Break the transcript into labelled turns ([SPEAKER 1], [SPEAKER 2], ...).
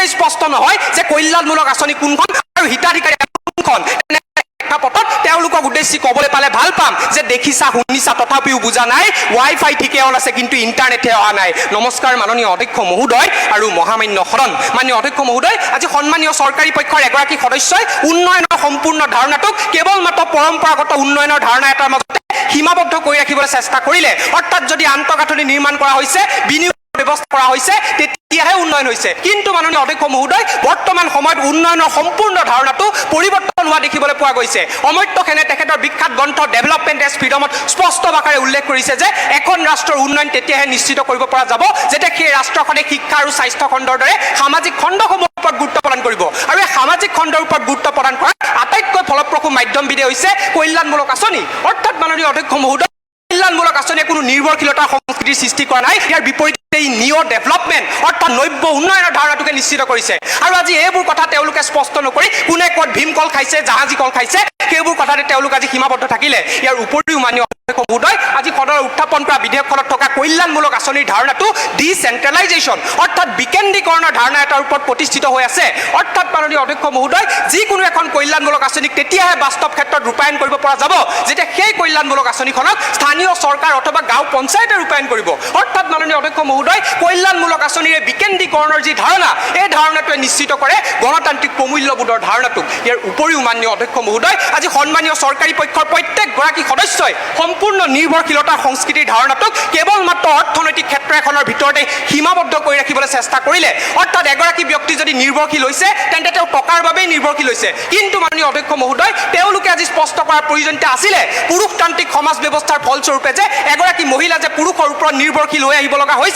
[SPEAKER 1] নিজেই স্পষ্ট নহয় যে কল্যাণমূলক আঁচনি কোনখন আৰু হিতাধিকাৰী কোনখন। পথত তেওঁলোকক উদ্দেশ্যি ক'বলৈ পালে ভাল পাম যে দেখিছা শুনিছা তথাপিও বুজা নাই, ৱাইফাই ঠিকে অন আছে কিন্তু ইণ্টাৰনেটহে অহা নাই। নমস্কাৰ মাননীয় অধ্যক্ষ মহোদয় আৰু মহামান্য সদন। মাননীয় অধ্যক্ষ মহোদয়, আজি সন্মানীয় চৰকাৰী পক্ষৰ এগৰাকী সদস্যই উন্নয়নৰ সম্পূৰ্ণ ধাৰণাটোক কেৱল মাত্ৰ পৰম্পৰাগত উন্নয়নৰ ধাৰণা এটাৰ মাজতে সীমাবদ্ধ কৰি ৰাখিবলৈ চেষ্টা কৰিলে। অৰ্থাৎ যদি আন্তঃগাঁথনি নিৰ্মাণ কৰা হৈছে, বিনিয়োগ ব্যৱস্থা কৰা হৈছে, তেতিয়াহে উন্নয়ন হৈছে। কিন্তু মাননীয় অধ্যক্ষ মহোদয়, বৰ্তমান সময়ত উন্নয়নৰ সম্পূৰ্ণ ধাৰণাটো পৰিৱৰ্তন হোৱা দেখিবলৈ পোৱা গৈছে। অমৰ্ত্য সেনে তেখেতৰ বিখ্যাত গ্ৰন্থ ডেভেলপমেণ্ট এজ ফ্ৰীডমত স্পষ্ট ভাষাৰে উল্লেখ কৰিছে যে এখন ৰাষ্ট্ৰৰ উন্নয়ন তেতিয়াহে নিশ্চিত কৰিব পৰা যাব যেতিয়া সেই ৰাষ্ট্ৰখনে শিক্ষা আৰু স্বাস্থ্য খণ্ডৰ দৰে সামাজিক খণ্ডসমূহৰ ওপৰত গুৰুত্ব প্ৰদান কৰিব। আৰু এই সামাজিক খণ্ডৰ ওপৰত গুৰুত্ব প্ৰদান কৰা আটাইতকৈ ফলপ্ৰসূ মাধ্যমবিধে হৈছে কল্যাণমূলক আঁচনি। অৰ্থাৎ মাননীয় অধ্যক্ষ মহোদয়, কল্যাণমূলক আঁচনিয়ে কোনো নিৰ্ভৰশীলতাৰ সংস্কৃতিৰ সৃষ্টি কৰা নাই, ইয়াৰ বিপৰীতে এই নিঅ ডেভেলপমেণ্ট অৰ্থাৎ নব্য উন্নয়নৰ ধাৰণাটোকে নিশ্চিত কৰিছে। আৰু আজি এইবোৰ কথা তেওঁলোকে স্পষ্ট নকৰি কোনে ক'ত ভীমকল খাইছে, জাহাজী কল খাইছে, সেইবোৰ কথাতে তেওঁলোক আজি সীমাবদ্ধ থাকিলে। ইয়াৰ উপৰিও মাননীয় অধ্যক্ষ মহোদয়, আজি সদনৰ উত্থাপন কৰা বিধেয়কখনত থকা কল্যাণমূলক আঁচনিৰ ধাৰণাটো ডিচেন্ট্ৰেলাইজেশ্যন অৰ্থাৎ বিকেন্দ্ৰীকৰণৰ ধাৰণা এটাৰ ওপৰত প্ৰতিষ্ঠিত হৈ আছে। অৰ্থাৎ মাননীয় অধ্যক্ষ মহোদয়, যিকোনো এখন কল্যাণমূলক আঁচনিক তেতিয়াহে বাস্তৱ ক্ষেত্ৰত ৰূপায়ণ কৰিব পৰা যাব যেতিয়া সেই কল্যাণমূলক আঁচনিখনক স্থানীয় চৰকাৰ অথবা গাঁও পঞ্চায়তে ৰূপায়ণ কৰিব। অৰ্থাৎ মাননীয় অধ্যক্ষ মহোদয়, কল্যাণমূলক আঁচনিৰে বিকেন্দ্ৰীকৰণৰ যি ধাৰণা, এই ধাৰণাটোৱে নিশ্চিত কৰে গণতান্ত্ৰিক প্ৰমূল্যবোধৰ ধাৰণাটোক। ইয়াৰ উপৰিও মাননীয় অধ্যক্ষ মহোদয়, আজি সন্মানীয় চৰকাৰী পক্ষৰ প্ৰত্যেকগৰাকী সদস্যই সম্পূৰ্ণ নিৰ্ভৰশীলতাৰ সংস্কৃতিৰ ধাৰণাটোক কেৱল মাত্ৰ অৰ্থনৈতিক ক্ষেত্ৰ এখনৰ ভিতৰতে সীমাবদ্ধ কৰি ৰাখিবলৈ চেষ্টা কৰিলে। অৰ্থাৎ এগৰাকী ব্যক্তি যদি নিৰ্ভৰশীল হৈছে তেন্তে তেওঁ টকাৰ বাবেই নিৰ্ভৰশীল হৈছে। কিন্তু মাননীয় অধ্যক্ষ মহোদয়, তেওঁলোকে আজি স্পষ্ট কৰাৰ প্ৰয়োজনীয়তা আছিলে পুৰুষতান্ত্ৰিক সমাজ ব্যৱস্থাৰ ফলস্বৰূপে যে এগৰাকী মহিলা যে পুৰুষৰ ওপৰত নিৰ্ভৰশীল হৈ আহিব লগা হৈছে